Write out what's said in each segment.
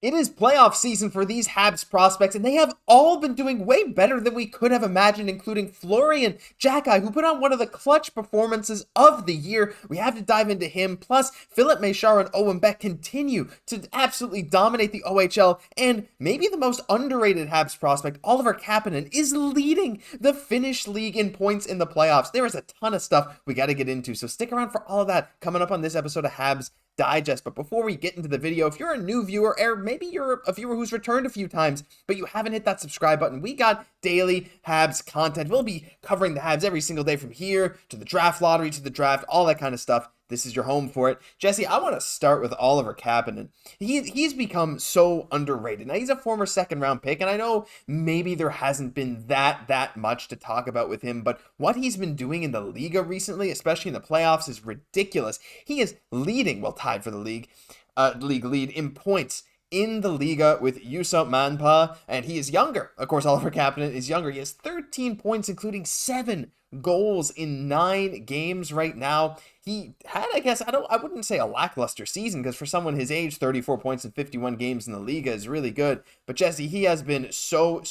It is playoff season for these Habs prospects, and they have all been doing way better than we could have imagined, including Florian, Xhekaj, who put on one of the clutch performances of the year. We have to dive into him. Plus, Filip, Mesar, and Owen Beck continue to absolutely dominate the OHL, and maybe the most underrated Habs prospect, Oliver Kapanen, is leading the Finnish league in points in the playoffs. There is a ton of stuff we got to get into, so stick around for all of that coming up on this episode of Habs Digest. But before we get into the video, if you're a new viewer, or maybe you're a viewer who's returned a few times, but you haven't hit that subscribe button, we got daily Habs content. We'll be covering the Habs every single day, from here to the draft lottery to the draft, all that kind of stuff. This is your home for it. Jesse, I want to start with Oliver Kapanen. He's become so underrated. Now, he's a former second-round pick, and I know maybe there hasn't been that much to talk about with him, but what he's been doing in the Liiga recently, especially in the playoffs, is ridiculous. He is leading, well, tied for the league lead in points in the Liiga with Juuso Mäenpää, and he is younger. Of course, Oliver Kapanen is younger. He has 13 points, including 7 goals in 9 games right now. He had, I guess, I wouldn't say a lackluster season, because for someone his age, 34 points in 51 games in the Liiga is really good. But Jesse, he has been so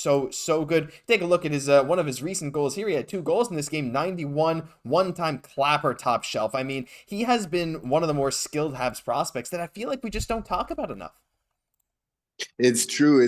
good. Take a look at his one of his recent goals here. He had 2 goals in this game, 91, one-time clapper top shelf. I mean, he has been one of the more skilled Habs prospects that I feel like we just don't talk about enough. It's true.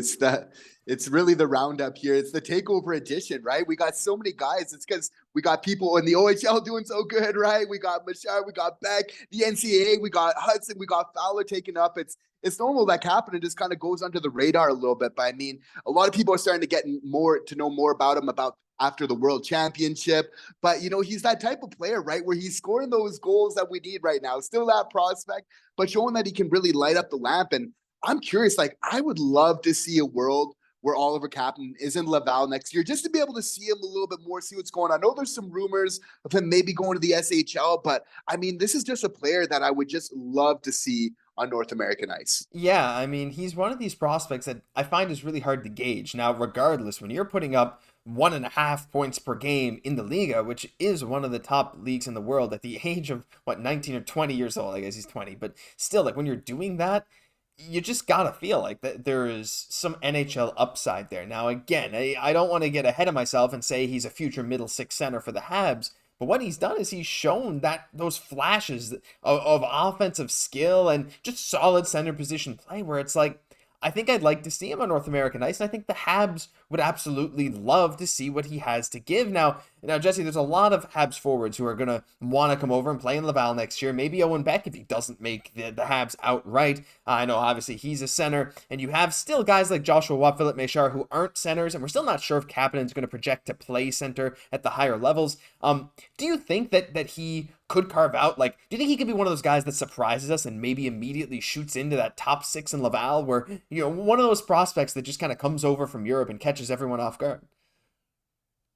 It's really the roundup here. It's the takeover edition, right? We got so many guys. It's because we got people in the OHL doing so good, right? We got Mesar, we got Beck, the NCAA, we got Hudson, we got Fowler taken up. It's normal that Kapanen just kind of goes under the radar a little bit. But I mean, a lot of people are starting to get to know more about him after the World Championship. But, he's that type of player, right, where he's scoring those goals that we need right now. Still that prospect, but showing that he can really light up the lamp. And I'm curious, I would love to see a world where Oliver Kapanen is in Laval next year, just to be able to see him a little bit more, see what's going on. I know there's some rumors of him maybe going to the SHL, but I mean, this is just a player that I would just love to see on North American ice. Yeah, I mean, he's one of these prospects that I find is really hard to gauge. Now, regardless, when you're putting up 1.5 points per game in the Liiga, which is one of the top leagues in the world at the age of, 19 or 20 years old, I guess he's 20, but still, when you're doing that, you just gotta feel like that there is some NHL upside there. Now, again, I don't want to get ahead of myself and say he's a future middle six center for the Habs, but what he's done is he's shown that those flashes of offensive skill and just solid center position play, where it's like, I think I'd like to see him on North American ice, and I think the Habs would absolutely love to see what he has to give. Now, Jesse, there's a lot of Habs forwards who are going to want to come over and play in Laval next year. Maybe Owen Beck, if he doesn't make the Habs outright. I know, obviously, he's a center, and you have still guys like Joshua Watt, Filip, Mesar, who aren't centers, and we're still not sure if Kapanen's going to project to play center at the higher levels. Do you think that he could carve out, do you think he could be one of those guys that surprises us and maybe immediately shoots into that top 6 in Laval, where, one of those prospects that just kind of comes over from Europe and catches everyone off guard?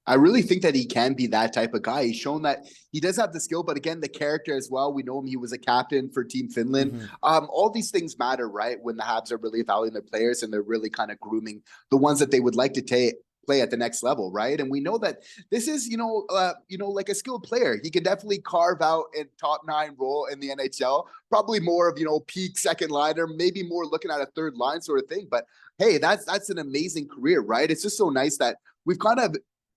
I really think that he can be that type of guy. He's shown that he does have the skill, but again, the character as well. We know him. He was a captain for Team Finland. Mm-hmm. All these things matter, right? When the Habs are really evaluating their players and they're really kind of grooming the ones that they would like to play at the next level, right? And we know that this is, like a skilled player. He can definitely carve out a top 9 role in the NHL, probably more of, peak second liner, maybe more looking at a third line sort of thing. But hey, that's an amazing career, right? It's just so nice that we've kind of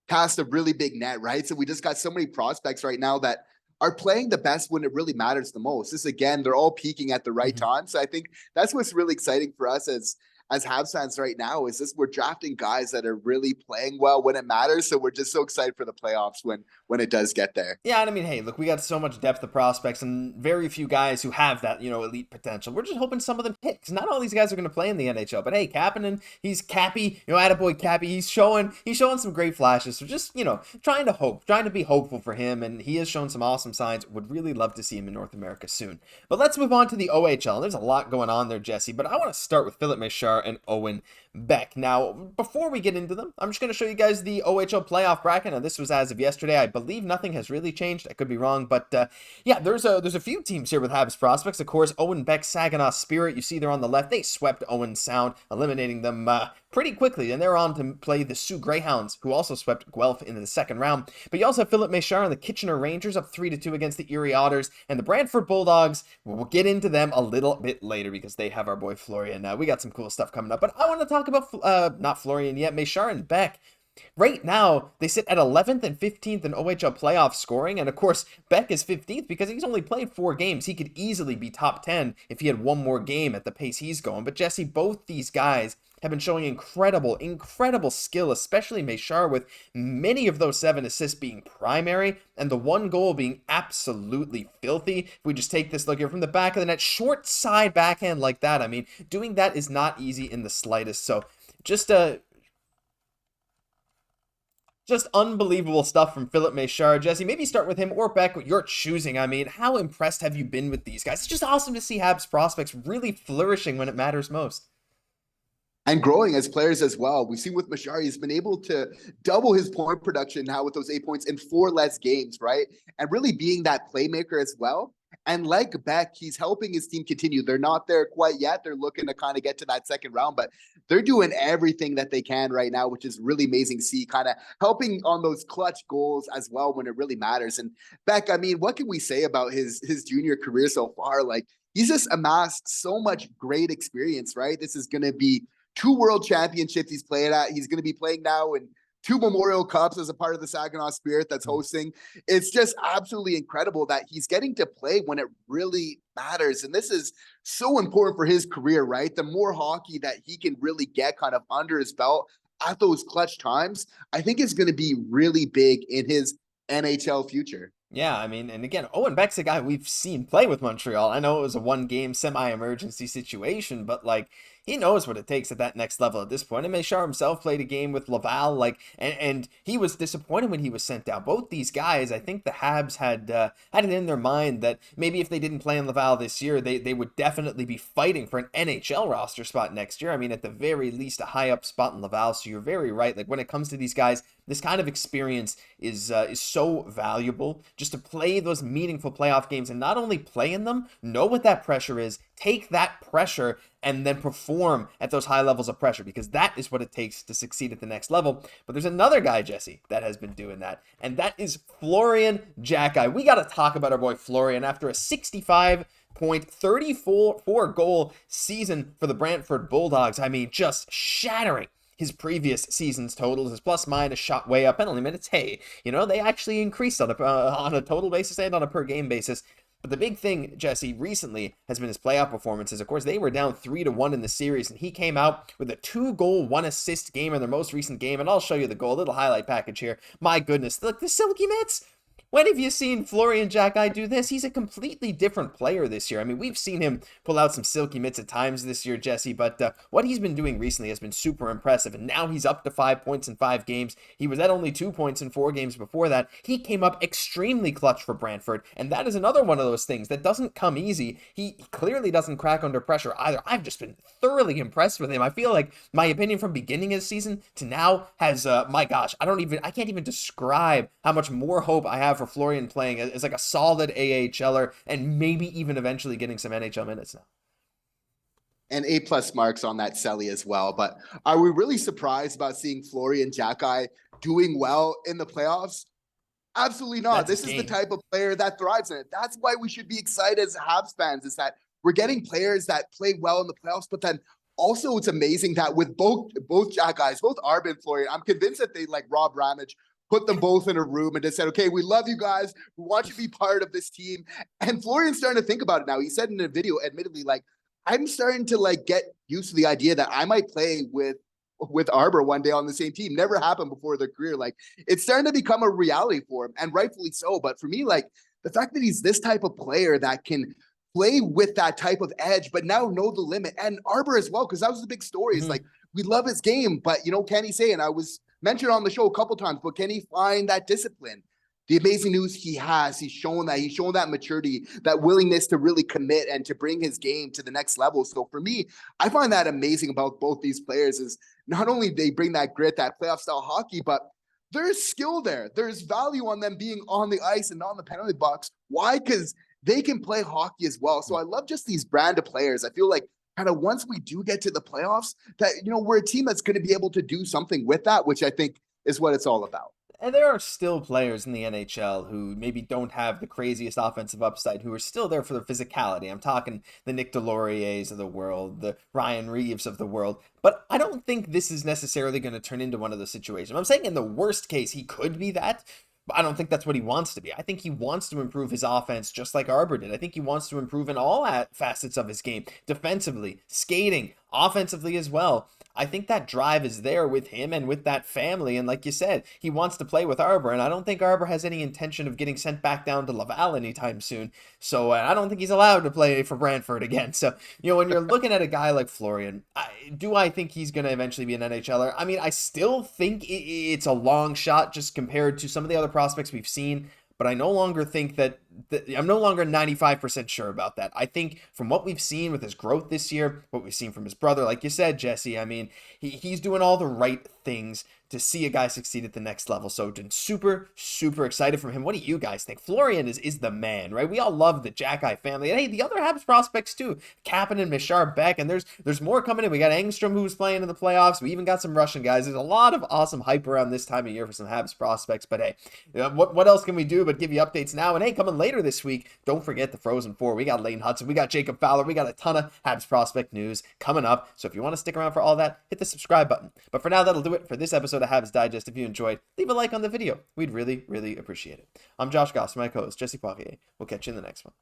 cast a really big net, right? So we just got so many prospects right now that are playing the best when it really matters the most. This, again, they're all peaking at the right time. So I think that's what's really exciting for us as Habs fans right now, is we're drafting guys that are really playing well when it matters. So we're just so excited for the playoffs when it does get there. Yeah, and I mean, hey, look, we got so much depth of prospects and very few guys who have that, elite potential. We're just hoping some of them hit, because not all these guys are going to play in the NHL. But hey, Kapanen, he's Cappy, attaboy Cappy. He's showing some great flashes. So just, trying to be hopeful for him. And he has shown some awesome signs. Would really love to see him in North America soon. But let's move on to the OHL. And there's a lot going on there, Jesse. But I want to start with Filip Mesar Mesar and Owen Beck. Now, before we get into them, I'm just going to show you guys the OHL playoff bracket. Now, this was as of yesterday. I believe nothing has really changed. I could be wrong, but yeah, there's a few teams here with Habs prospects. Of course, Owen Beck, Saginaw Spirit. You see there on the left, they swept Owen Sound, eliminating them pretty quickly, and they're on to play the Sioux Greyhounds, who also swept Guelph in the second round. But you also have Filip Mesar and the Kitchener Rangers up 3-2 against the Erie Otters, and the Brantford Bulldogs. We'll get into them a little bit later because they have our boy Florian. We got some cool stuff coming up, but I want to talk about not Florian yet, Mesar and Beck. Right now, they sit at 11th and 15th in OHL playoff scoring, and of course, Beck is 15th because he's only played 4 games. He could easily be top 10 if he had one more game at the pace he's going. But Jesse, both these guys have been showing incredible skill, especially Mesar, with many of those 7 assists being primary and the 1 goal being absolutely filthy. If we just take this look here from the back of the net, short side backhand like that, I mean, doing that is not easy in the slightest. So just unbelievable stuff from Filip Mesar. Jesse, maybe start with him or Beck, what you're choosing. I mean, how impressed have you been with these guys? It's just awesome to see Habs prospects really flourishing when it matters most. And growing as players as well. We've seen with Mesar, he's been able to double his point production now with those 8 points in 4 less games, right? And really being that playmaker as well. And like Beck, he's helping his team continue. They're not there quite yet. They're looking to kind of get to that second round, but they're doing everything that they can right now, which is really amazing to see, kind of helping on those clutch goals as well when it really matters. And Beck, I mean, what can we say about his junior career so far? Like, he's just amassed so much great experience, right? This is going to be 2 world championships he's played at. He's going to be playing now in 2 Memorial Cups as a part of the Saginaw Spirit that's hosting. It's just absolutely incredible that he's getting to play when it really matters. And this is so important for his career, right? The more hockey that he can really get kind of under his belt at those clutch times, I think is going to be really big in his NHL future. Yeah, I mean, and again, Owen Beck's a guy we've seen play with Montreal. I know it was a 1-game semi-emergency situation, but like, he knows what it takes at that next level at this point. And Mesar himself played a game with Laval, like, and he was disappointed when he was sent down. Both these guys, I think the Habs had it in their mind that maybe if they didn't play in Laval this year, they would definitely be fighting for an NHL roster spot next year. I mean, at the very least, a high up spot in Laval. So you're very right. Like, when it comes to these guys, this kind of experience is so valuable, just to play those meaningful playoff games and not only play in them, know what that pressure is, take that pressure and then perform at those high levels of pressure, because that is what it takes to succeed at the next level. But there's another guy, Jesse, that has been doing that, and that is Florian Xhekaj. We got to talk about our boy Florian after a 65-point, 34-goal season for the Brantford Bulldogs. I mean, just shattering his previous season's totals. His plus minus shot way up. Penalty minutes, hey, you know, they actually increased on a total basis and on a per game basis. But the big thing, Jesse, recently has been his playoff performances. Of course, they were down 3-1 in the series, and he came out with a 2-goal, 1-assist game in their most recent game. And I'll show you the goal, a little highlight package here. My goodness, look, the silky mitts. When have you seen Florian Xhekaj do this? He's a completely different player this year. I mean, we've seen him pull out some silky mitts at times this year, Jesse, but what he's been doing recently has been super impressive, and now he's up to 5 points in 5 games. He was at only 2 points in 4 games before that. He came up extremely clutch for Brantford, and that is another one of those things that doesn't come easy. He clearly doesn't crack under pressure either. I've just been thoroughly impressed with him. I feel like my opinion from beginning of the season to now has, my gosh, I can't even describe how much more hope I have for Florian playing as like a solid AHLer and maybe even eventually getting some NHL minutes now. And A+ marks on that Selly as well. But are we really surprised about seeing Florian Xhekaj doing well in the playoffs? Absolutely not. This is the type of player that thrives in it. That's why we should be excited as Habs fans, is that we're getting players that play well in the playoffs, but then also it's amazing that with both Xhekajs, both Arber and Florian, I'm convinced that they, like Rob Ramage, put them both in a room and just said, okay, we love you guys. We want you to be part of this team. And Florian's starting to think about it now. He said in a video, admittedly, like, I'm starting to like get used to the idea that I might play with Arber one day on the same team. Never happened before their career. Like, it's starting to become a reality for him, and rightfully so. But for me, like, the fact that he's this type of player that can play with that type of edge, but now know the limit, and Arber as well, because that was the big story. Is like, we love his game, but, you know, can he say, and I was mentioned on the show a couple times, but can he find that discipline? the amazing news he's shown that maturity, that willingness to really commit and to bring his game to the next level. So for me, I find that amazing about both these players is not only they bring that grit, that playoff style hockey, but there's skill there. There's value on them being on the ice and not in the penalty box. Why? Because they can play hockey as well. So I love just these brand of players. I feel like kind of once we do get to the playoffs, that, you know, we're a team that's going to be able to do something with that, which I think is what it's all about. And there are still players in the NHL who maybe don't have the craziest offensive upside, who are still there for the physicality. I'm talking the Nick Deloriers of the world, the Ryan Reeves of the world. But I don't think this is necessarily going to turn into one of those situations. I'm saying in the worst case, he could be that. But I don't think that's what he wants to be. I think he wants to improve his offense just like Arber did. I think he wants to improve in all facets of his game, defensively, skating, offensively as well. I think that drive is there with him and with that family. And like you said, he wants to play with Arber. And I don't think Arber has any intention of getting sent back down to Laval anytime soon. So I don't think he's allowed to play for Brantford again. So, you know, when you're looking at a guy like Florian, do I think he's going to eventually be an NHLer? I mean, I still think it's a long shot just compared to some of the other prospects we've seen. But I no longer think that I'm no longer 95% sure about that. I think from what we've seen with his growth this year, what we've seen from his brother, like you said, Jesse, I mean, he's doing all the right things to see a guy succeed at the next level. So super, super excited from him. What do you guys think? Florian is the man, right? We all love the Xhekaj family. And hey, the other Habs prospects too. Kapanen, Mesar, Beck, and there's more coming in. We got Engstrom who's playing in the playoffs. We even got some Russian guys. There's a lot of awesome hype around this time of year for some Habs prospects. But hey, what else can we do but give you updates now? And hey, coming later this week, don't forget the Frozen Four. We got Lane Hudson. We got Jacob Fowler. We got a ton of Habs prospect news coming up. So if you want to stick around for all that, hit the subscribe button. But for now, that'll do it for this episode of Habs Digest. If you enjoyed, leave a like on the video. We'd really, really appreciate it. I'm Josh Gosse, my co-host, Jesse Poirier. We'll catch you in the next one.